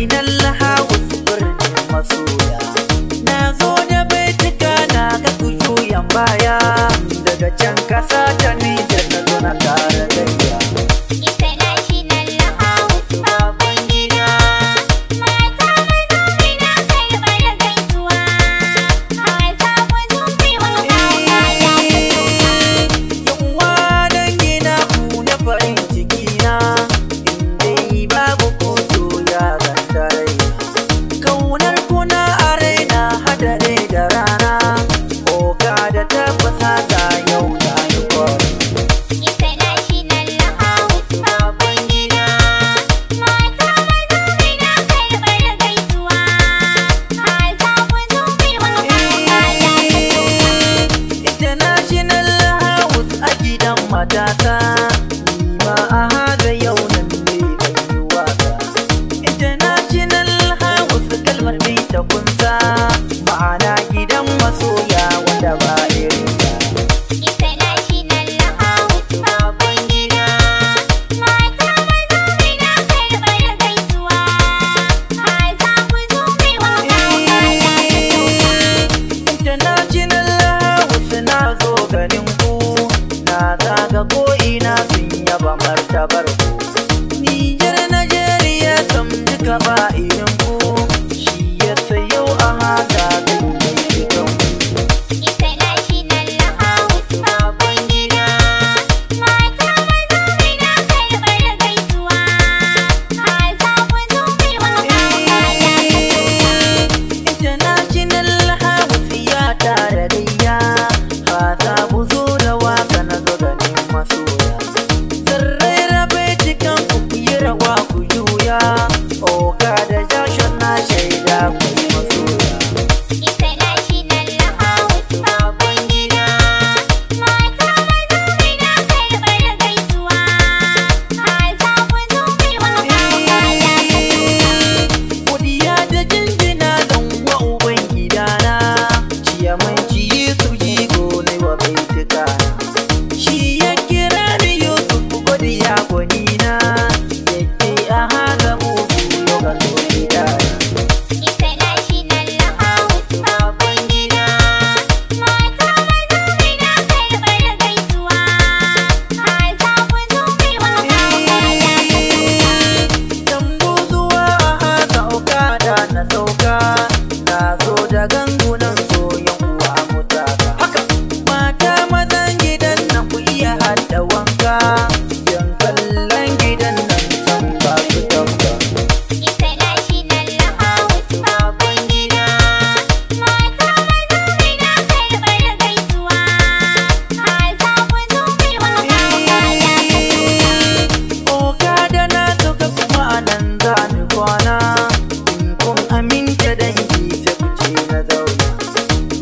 International House birnin masoya. Na zo da baitika na ga kujuyan baya. Daga can kasa ta Nijar na zo na kara gayya. International House babban gida. Mata maza ina karɓar gaisuwa. Maza ku zumbi wa kaka ya kaso. Yawwa dangina ku na farin ciki na. In dai babu kuto ya ganta raina. Kaunar kuna a raina hadare da rana. Oga da tabbasa ta yau da dukwari. International House babban gida. Mata maza ina karɓar gaisuwa. Maza ku zumbi wa kaka ya kaso. International House a gidan matasa. Ni ma a haga yau nan ne bai yi wasa. International House kalmar ne ta kunsa. Ma'ana gidan masoya wanda ba irinsa. International House babban gida. Mata maza ina karɓar gaisuwa. Maza ku zumbi wa kaka ya kaso. International House na zo garin ku. Na zaga ko ina sun yaba martabar ku. Nijar Najeriya sam duka ba irin ku. Shi ya sayo a haka zai yi cikin ku. International House babban gida. Mata maza ina karɓar gaisuwa. Maza ku zumbi wa kaka ya kaso. International House ya tara gayya. Fata buzo da waka na zo ganin masoya. Sarrai rabe cikin ku yi rawa ku juya. Oga da Joshua na shaida ku yi masoya. International House babban gida. Mata maza ina karɓar gaisuwa. Maza ku zumbi wa kaka ya kaso. Godiya da jinjina don wa uban gidana. Ciyamanci su jigo ne wa baitika. Shi ya kira ni Yusuf godiya gwanina. Yake a haga mugu yau ga zo gidana. International House babban gida. Mata maza ina karɓar gaisuwa. Maza ku zumbi wa kaka ya kaso. Dambu zuwa a haka okada na sauka. Na zo da gangunan soyan uwa mutaka. Mata mazan gidan nan ku iya hada wanka. Yan kallon gidan nan san ba su tamba. International House babban gida. Mata maza ina karɓar gaisuwa. Maza ku zumbi wa kaka ya kaso. Okada na sauka kuma a nan za ni kwana. In kun aminta dangi sai ku ce na zauna.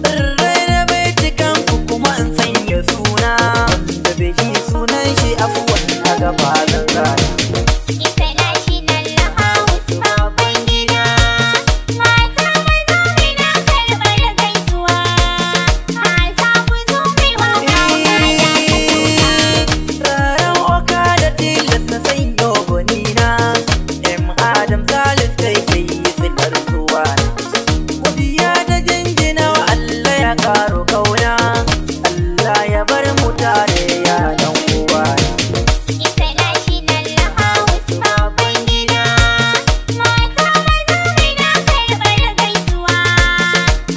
Tsirrai na bai cikan ku kuma in sanya suna. Wanda bai yi sunan shi afuwan a gaba zan gana. International House babban gida. Mata maza ina karɓar gaisuwa. Maza ku zumbi wa kaka ya kaso. Raran Okada tilas na sanyo gwanina. Adam Salis kai kai silar zuwa. Godiya da jinjina wa Allah ya karo kauna. Allah ya bar mu tare ya dan uwa. International House babban gida. Mata maza ina karɓar gaisuwa.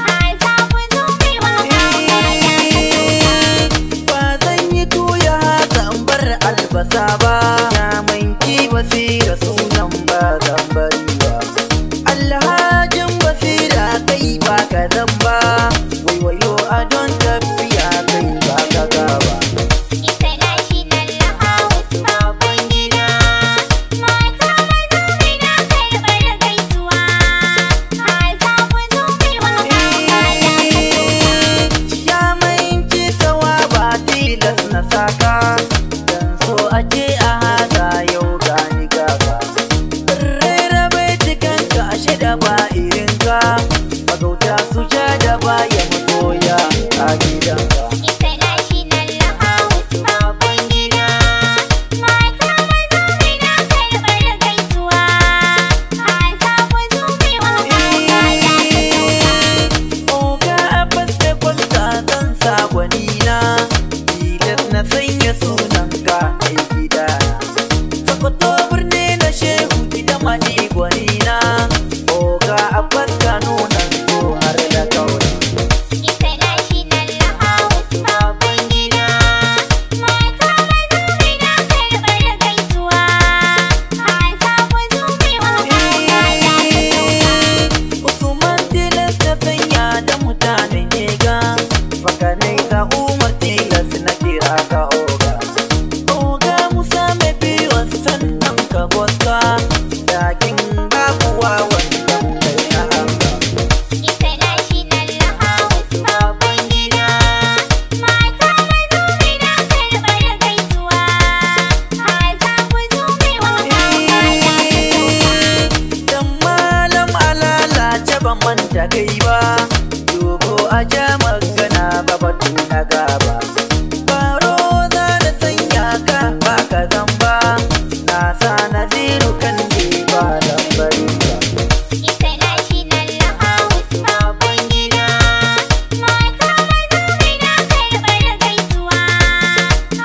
Maza ku zumbi wa kaka ya kaso. Ba zan yi tuya haka in bar albasa ba. Na manki basira sunan ba zan bari ba. Alhajin basira kai ba ka zan ba. Waiwayo a don tafiya kai ba ka gaba. International House babban gida. Mata maza ina karɓar gaisuwa. Maza ku zumbi wa kaka ya kaso. Ciyamanci sawa ba tilas na saka. Dan so a ce a haka yau gani gaga. Rera bai cikanka ashe da ba irinka. Magauta su ja da baya masoya a gidanka. International House babban gida. Mata maza ina karɓar gaisuwa. Maza ku ban manta kai ba, dogo a ja magana ba batu na gaba. Faro za da sanya ka ba ka zamba, na sa Naziru kan ne ba lambari ba. International House babban gida, mata maza muna karɓar gaisuwa.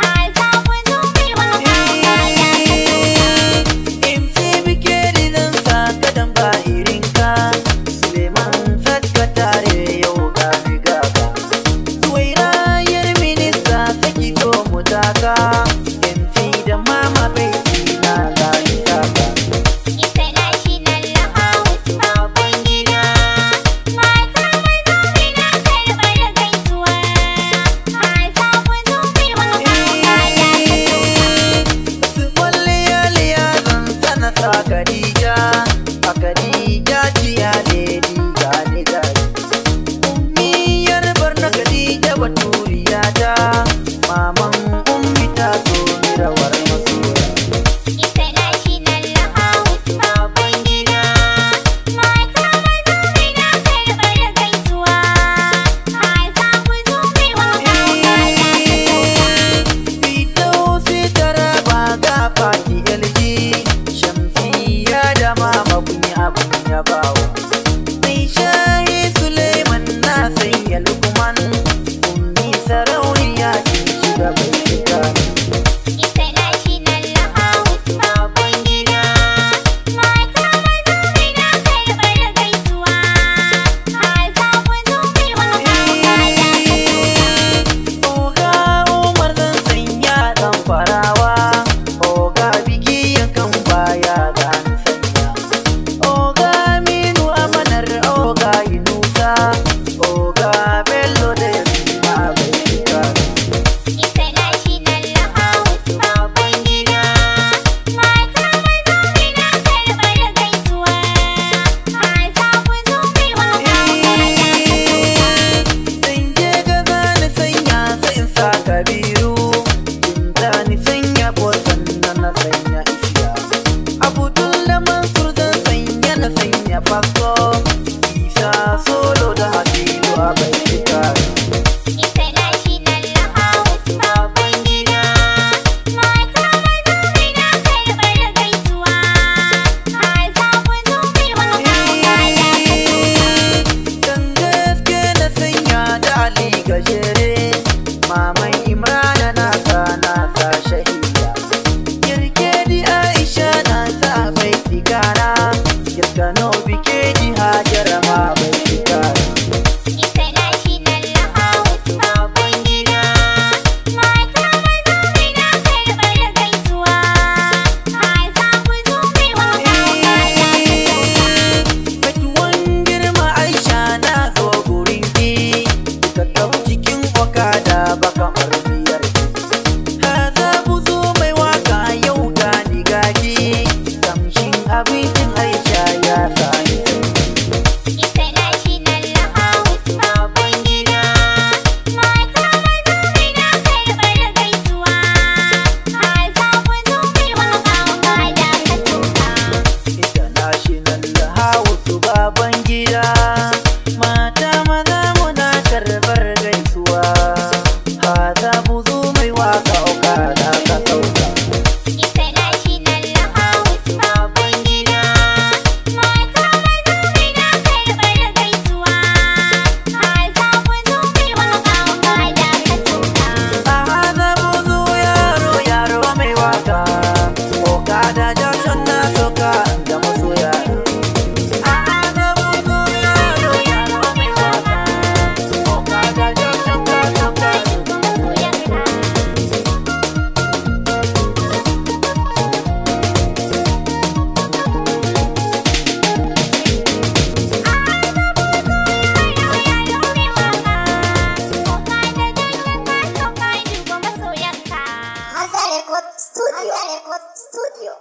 Haza ku zo mai waka ba da kasuwa. MC bike zan sa kadan ba irinka, Suleiman sakatare yau ga ni gaba. Suwairayar minista saki so mu taka, MC da mama bai na ga ni saka. International House babban gida, mata maza muna karɓar gaisuwa. Haza ku zo mai waka ba da kasuwa. Su kwalliya liya zan sana sa Khadija, a Khadija ciya lady gani gani. Ummiyar Barna Khadija baturiya ta, maman ummi ta zo ni rawar masoya. International House babban gida, mata maza muna karɓar gaisuwa. Haza ku zo mai waka ba da kasuwa. Fidausi Taraba ga Fati LG, Shamsiyya da mama kun yi abin yabawa. Mai shahi Suleiman na sanya Lukman, ummi sarauniya kin shiga bai shiga. International House babban gida, mata maza muna karɓar gaisuwa. Haza ku zo mai waka ba da kasuwa. Oga Umar zan sanya dan farawa, Oga biki yankan baya zan sanya. Oga Aminu amanar Oga Yunusa, Oga Bello da Yasima bai shiga. International House babban gida, mata maza muna karɓar gaisuwa. Haza ku zo mai waka ba da kasuwa. Zan je gaza ni sanya sai in sa Kabiru, Binta ni sanya Bosan na sanya Isiya. Abdul da Mansur zan sanya na sanya Fasko, Isa Solo da Hadilu a bai shiga. International House babban gida, mata maza muna karɓar gaisuwa. Haza ku zo mai waka ba da kasuwa. Dan gaske na sanya da Ali Gajere, Maman Imrana na sa shahida. Kirke di Aisha na sa bai tikara, Kirkano bike di Hajara ma bai tikara. International House babban gida, mata maza muna karɓar gaisuwa. Haza ku zo mai waka ba da kasuwa. Fatuwan girma Aisha na zo gurin ki, ka tau cikin okada ba kamar biyar ki. Haza buzo mai waka yau gani gaji, kamshin abincin Aisha ya sani sai. International House babban gida, mata maza muna karɓar gaisuwa. Haza ku zo mai waka ba da kasuwa. International House baban gida, mata maza muna karbar gaisuwa. Haza buzo mai waka okada ka sauka. International House babban gida, mata maza muna karɓar gaisuwa. Haza ku zo mai waka ba da kasuwa. A haza buzo yaro yaro mai waka, okada Johnson na soka da masoya. A haza buzo yaro yaro mai waka, okada Johnson na soka. Masoyanka. Studio.